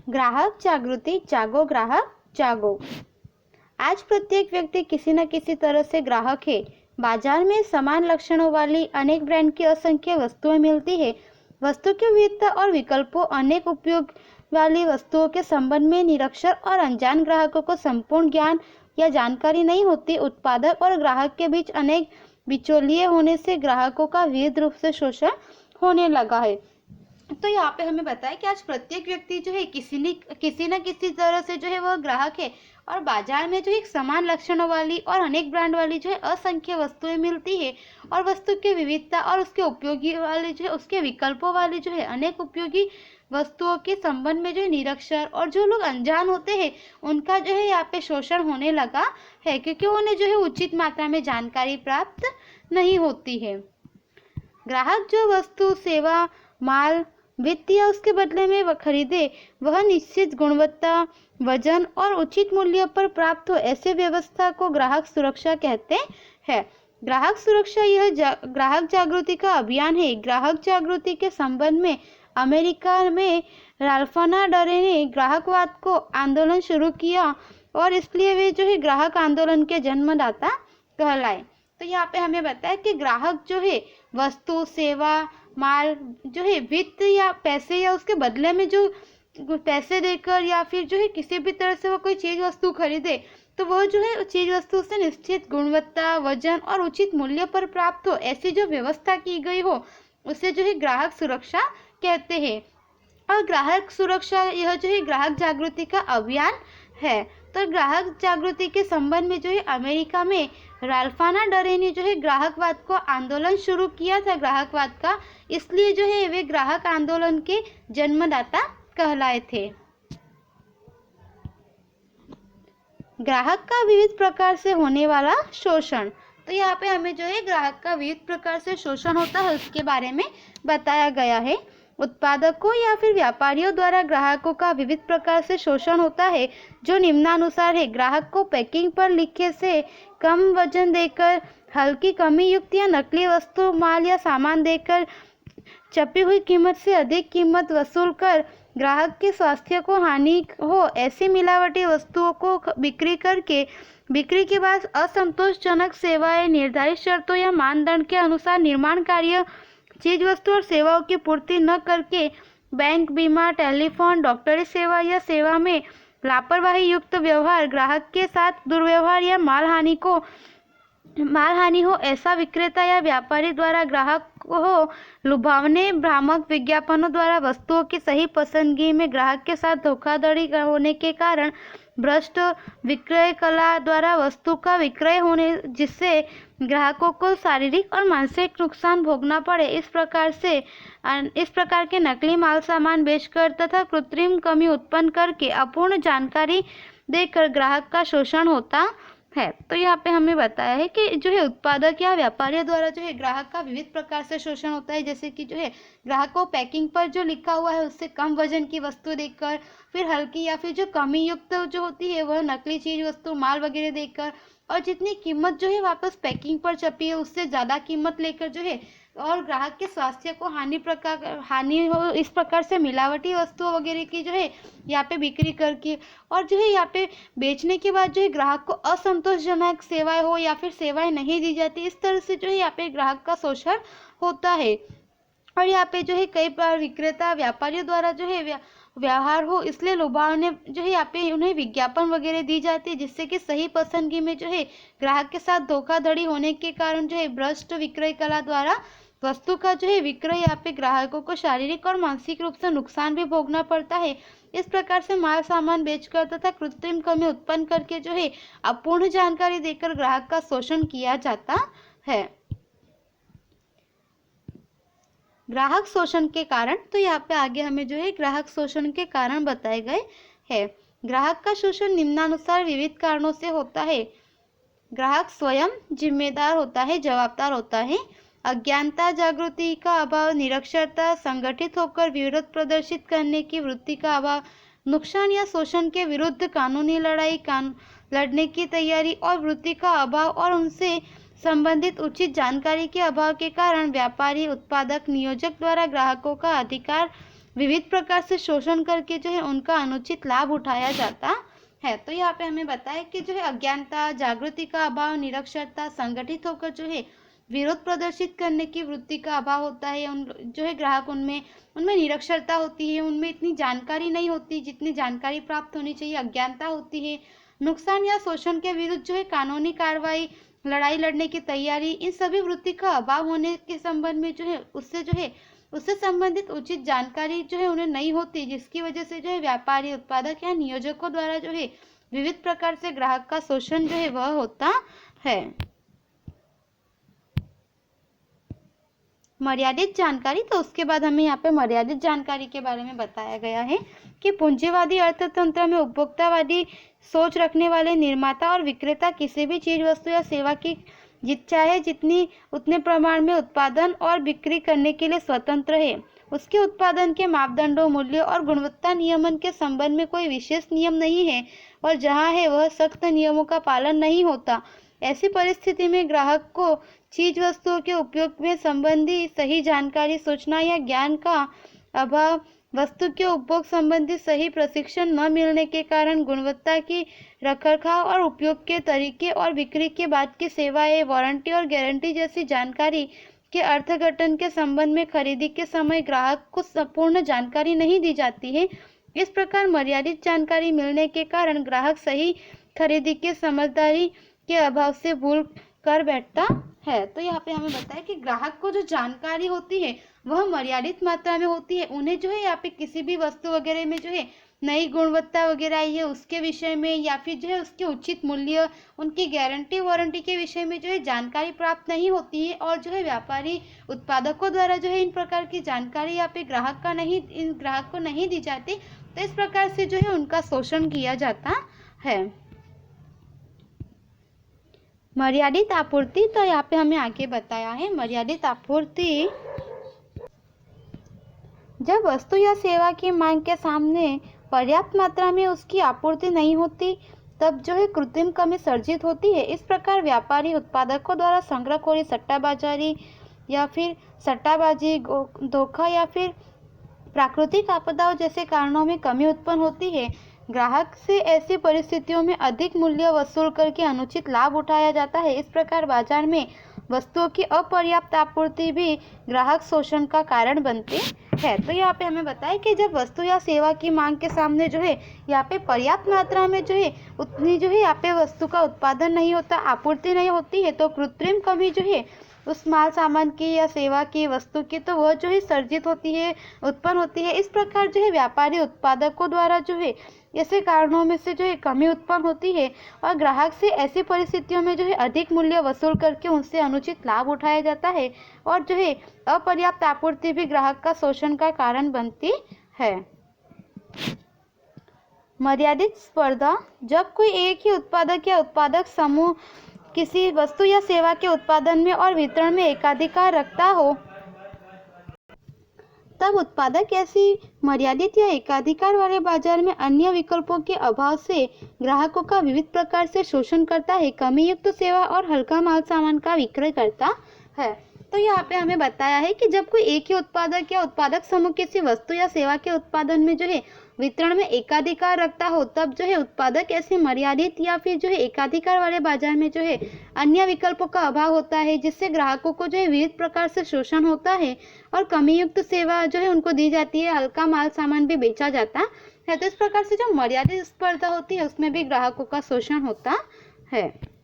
ग्राहक जागृति, जागो ग्राहक जागो। आज प्रत्येक व्यक्ति किसी न किसी तरह से ग्राहक है। बाजार में समान लक्षणों वाली अनेक ब्रांड की असंख्य वस्तुएं मिलती है। वस्तु की विविधता और विकल्पों, अनेक उपयोग वाली वस्तुओं के संबंध में निरक्षर और अनजान ग्राहकों को संपूर्ण ज्ञान या जानकारी नहीं होती। उत्पादक और ग्राहक के बीच अनेक बिचौलिए होने से ग्राहकों का विविध रूप से शोषण होने लगा है। तो यहाँ पे हमें बताया कि आज प्रत्येक व्यक्ति जो है किसी न किसी तरह से जो है वह ग्राहक है, और बाजार में जो एक समान लक्षणों वाली और अनेक ब्रांड वाली जो है असंख्य वस्तुएं मिलती है, और वस्तु की विविधता और उसके उपयोगी वाले जो है उसके विकल्पों वाली जो है अनेक उपयोगी वस्तुओं के संबंध में जो है निरक्षर और जो लोग अनजान होते हैं उनका जो है यहाँ पे शोषण होने लगा है, क्योंकि उन्हें जो है उचित मात्रा में जानकारी प्राप्त नहीं होती है। ग्राहक जो वस्तु, सेवा, माल, वित्त या उसके बदले में वह खरीदे, वह निश्चित गुणवत्ता, वजन और उचित मूल्य पर प्राप्त हो, ऐसे व्यवस्था को ग्राहक सुरक्षा कहते हैं। ग्राहक सुरक्षा यह ग्राहक जागृति का अभियान है। ग्राहक जागृति के संबंध में अमेरिका में राल्फ नाडरे ने ग्राहकवाद को आंदोलन शुरू किया, और इसलिए वे जो है ग्राहक आंदोलन के जन्मदाता कहलाए। तो यहाँ पे हमें बताया कि ग्राहक जो है वस्तु, सेवा, माल जो है वित्त या पैसे या उसके बदले में जो पैसे देकर या फिर जो है किसी भी तरह से वो कोई चीज वस्तु खरीदे, तो वह जो है चीज वस्तु से निश्चित गुणवत्ता, वजन और उचित मूल्य पर प्राप्त हो, ऐसी जो व्यवस्था की गई हो उसे जो है ग्राहक सुरक्षा कहते हैं। और ग्राहक सुरक्षा यह जो है ग्राहक जागृति का अभियान है। तो ग्राहक जागृति के संबंध में जो है अमेरिका में राल्फ नाडरे ने जो है ग्राहकवाद को आंदोलन शुरू किया था, ग्राहकवाद का, इसलिए जो है वे ग्राहक आंदोलन के जन्मदाता कहलाए थे। ग्राहक का विविध प्रकार से होने वाला शोषण। तो यहाँ पे हमें जो है ग्राहक का विविध प्रकार से शोषण होता है उसके बारे में बताया गया है। उत्पादकों या फिर व्यापारियों द्वारा ग्राहकों का विविध प्रकार से शोषण होता है, जो निम्नानुसार है। ग्राहक को पैकिंग पर लिखे से कम वजन देकर, हल्की कमी युक्त या नकली वस्तु, माल या सामान देकर, छपी हुई कीमत से अधिक कीमत वसूल कर, ग्राहक के स्वास्थ्य को हानि हो ऐसी मिलावटी वस्तुओं को बिक्री करके, बिक्री के बाद असंतोषजनक सेवाएं निर्धारित शर्तों या मानदंड के अनुसार निर्माण कार्य, चीज वस्तु और सेवाओं की पूर्ति न करके, बैंक, बीमा, टेलीफोन, डॉक्टरी सेवा या सेवा में लापरवाही युक्त व्यवहार, ग्राहक के साथ दुर्व्यवहार या मालहानि हो ऐसा विक्रेता या व्यापारी द्वारा ग्राहक को लुभावने भ्रामक विज्ञापनों द्वारा वस्तुओं की सही पसंदगी में ग्राहक के साथ धोखाधड़ी होने के कारण भ्रष्ट विक्रय कला द्वारा वस्तु का विक्रय होने, जिससे ग्राहकों को शारीरिक और मानसिक नुकसान भोगना पड़े। इस प्रकार के नकली माल सामान बेचकर तथा कृत्रिम कमी उत्पन्न करके अपूर्ण जानकारी देकर ग्राहक का शोषण होता है। तो यहाँ पे हमें बताया है कि जो है उत्पादक या व्यापारियों द्वारा जो है ग्राहक का विविध प्रकार से शोषण होता है, जैसे कि जो है ग्राहक को पैकिंग पर जो लिखा हुआ है उससे कम वजन की वस्तु देकर, फिर हल्की या फिर जो कमी युक्त जो होती है वह नकली चीज वस्तु, माल वगैरह देकर, और जितनी कीमत जो है वापस पैकिंग पर छपी है उससे ज़्यादा कीमत लेकर जो है, और ग्राहक के स्वास्थ्य को हानि हो इस प्रकार से मिलावटी वस्तुओं वगैरह की जो है यहाँ पे बिक्री करके, और जो है यहाँ पे बेचने के बाद जो है ग्राहक को असंतोषजनक सेवाएं हो या फिर सेवाएं नहीं दी जाती, इस तरह से जो है यहाँ पे ग्राहक का शोषण होता है। और यहाँ पे जो है कई बार विक्रेता व्यापारियों द्वारा जो है व्यवहार हो इसलिए लुभावने जो है यहाँ पे उन्हें विज्ञापन वगैरह दी जाती है, जिससे कि सही पसंदगी में जो है ग्राहक के साथ धोखाधड़ी होने के कारण जो है भ्रष्ट विक्रय कला द्वारा वस्तु का जो है विक्रय यहाँ पे ग्राहकों को शारीरिक और मानसिक रूप से नुकसान भी भोगना पड़ता है। इस प्रकार से माल सामान बेचकर तथा कृत्रिम कमी उत्पन्न करके जो है अपूर्ण जानकारी देकर ग्राहक का शोषण किया जाता है। ग्राहक शोषण के कारण, तो यहाँ पे आगे हमें जो है ग्राहक शोषण के कारण बताए गए हैं। ग्राहक का शोषण निम्नानुसार विविध कारणों से होता है। ग्राहक स्वयं जिम्मेदार होता है, जवाबदार होता है। अज्ञानता, जागृति का अभाव, निरक्षरता, संगठित होकर विरोध प्रदर्शित करने की वृत्ति का अभाव, नुकसान या शोषण के विरुद्ध कानूनी लड़ाई लड़ने की तैयारी और वृत्ति का अभाव, और उनसे संबंधित उचित जानकारी के अभाव के कारण व्यापारी, उत्पादक, नियोजक द्वारा ग्राहकों का अधिकार विविध प्रकार से शोषण करके जो है उनका अनुचित लाभ उठाया जाता है। तो यहाँ पे हमें बताया कि जो है अज्ञानता, जागृति का अभाव, निरक्षरता, संगठित होकर जो है विरोध प्रदर्शित करने की वृत्ति का अभाव होता है। उन जो है ग्राहक उनमें निरक्षरता होती है, उनमें इतनी जानकारी नहीं होती जितनी जानकारी प्राप्त होनी चाहिए, अज्ञानता होती है। नुकसान या शोषण के विरुद्ध जो है कानूनी कार्रवाई, लड़ाई लड़ने की तैयारी, इन सभी वृत्ति का अभाव होने के संबंध में जो है उससे संबंधित उचित जानकारी जो है उन्हें नहीं होती, जिसकी वजह से जो है व्यापारी, उत्पादक या नियोजकों द्वारा जो है विविध प्रकार से ग्राहक का शोषण जो है वह होता है। मर्यादित जानकारी, तो उसके बाद हमें यहाँ पे मर्यादित जानकारी के बारे में बताया गया है कि पूंजीवादी अर्थतंत्र में उपभोक्तावादी सोच रखने वाले निर्माता और विक्रेता किसी भी चीज, वस्तु या सेवा की चाहे जितनी उतने प्रमाण में उत्पादन और बिक्री करने के लिए स्वतंत्र है। उसके उत्पादन के मापदंडों, मूल्य और गुणवत्ता नियमन के संबंध में कोई विशेष नियम नहीं है, और जहाँ है वह सख्त नियमों का पालन नहीं होता। ऐसी परिस्थिति में ग्राहक को चीज वस्तुओं के उपयोग में संबंधी सही जानकारी, सूचना या ज्ञान का अभाव, वस्तु के उपभोग संबंधी सही प्रशिक्षण न मिलने के कारण गुणवत्ता की रखरखाव और उपयोग के तरीके और बिक्री के बाद की सेवाएं, वारंटी और गारंटी जैसी जानकारी के अर्थघटन के संबंध में खरीदी के समय ग्राहक को संपूर्ण जानकारी नहीं दी जाती है। इस प्रकार मर्यादित जानकारी मिलने के कारण ग्राहक सही खरीदी के समझदारी के अभाव से भूल कर बैठता है। तो यहाँ पे हमें बताया कि ग्राहक को जो जानकारी होती है वह मर्यादित मात्रा में होती है। उन्हें जो है यहाँ पे किसी भी वस्तु वगैरह में जो है नई गुणवत्ता वगैरह आई है उसके विषय में, या फिर जो है उसके उचित मूल्य, उनकी गारंटी वारंटी के विषय में जो है जानकारी प्राप्त नहीं होती है, और जो है व्यापारी उत्पादकों द्वारा जो है इन प्रकार की जानकारी यहाँ पे ग्राहक को नहीं दी जाती। तो इस प्रकार से जो है उनका शोषण किया जाता है। मर्यादित आपूर्ति, तो यहाँ पे हमें आगे बताया है मर्यादित आपूर्ति जब वस्तु या सेवा की मांग के सामने पर्याप्त मात्रा में उसकी आपूर्ति नहीं होती तब जो है कृत्रिम कमी सर्जित होती है। इस प्रकार व्यापारी उत्पादकों द्वारा संग्रहखोरी, सट्टाबाजी या फिर धोखा या फिर प्राकृतिक आपदाओं जैसे कारणों में कमी उत्पन्न होती है। ग्राहक से ऐसी परिस्थितियों में अधिक मूल्य वसूल करके अनुचित लाभ उठाया जाता है। इस प्रकार बाजार में वस्तुओं की अपर्याप्त आपूर्ति भी ग्राहक शोषण का कारण बनती है। तो यहाँ पे हमें बताया कि जब वस्तु या सेवा की मांग के सामने जो है यहाँ पे पर्याप्त मात्रा में जो है उतनी जो है यहाँ पे वस्तु का उत्पादन नहीं होता, आपूर्ति नहीं होती है, तो कृत्रिम कमी जो है उस माल सामान की या सेवा की, वस्तु की, तो वह जो है सर्जित होती है, उत्पन्न होती है। इस प्रकार जो है व्यापारी उत्पादकों द्वारा जो है ऐसे कारणों में से जो है कमी उत्पन्न होती है, और ग्राहक से ऐसी परिस्थितियों में जो है अधिक मूल्य वसूल करके उनसे अनुचित लाभ उठाया जाता है, और जो है अपर्याप्त आपूर्ति भी ग्राहक का शोषण का कारण बनती है। मर्यादित स्पर्धा, जब कोई एक ही उत्पादक या उत्पादक समूह किसी वस्तु या सेवा के उत्पादन में और वितरण में एकाधिकार रखता हो तब उत्पादक ऐसी मर्यादित या एकाधिकार वाले बाजार में अन्य विकल्पों के अभाव से ग्राहकों का विविध प्रकार से शोषण करता है, कमी युक्त सेवा और हल्का माल सामान का विक्रय करता है। तो यहाँ पे हमें बताया है कि जब कोई एक ही उत्पादक या उत्पादक समूह किसी वस्तु या सेवा के उत्पादन में जो है वितरण में एकाधिकार रखता हो तब जो है उत्पादक ऐसे मर्यादित या फिर जो है एकाधिकार वाले बाजार में जो है अन्य विकल्पों का अभाव होता है, जिससे ग्राहकों को जो है विविध प्रकार से शोषण होता है और कमी युक्त सेवा जो है उनको दी जाती है, हल्का माल सामान भी बेचा जाता है। तो इस प्रकार से जो मर्यादित स्पर्धा होती है उसमें भी ग्राहकों का शोषण होता है।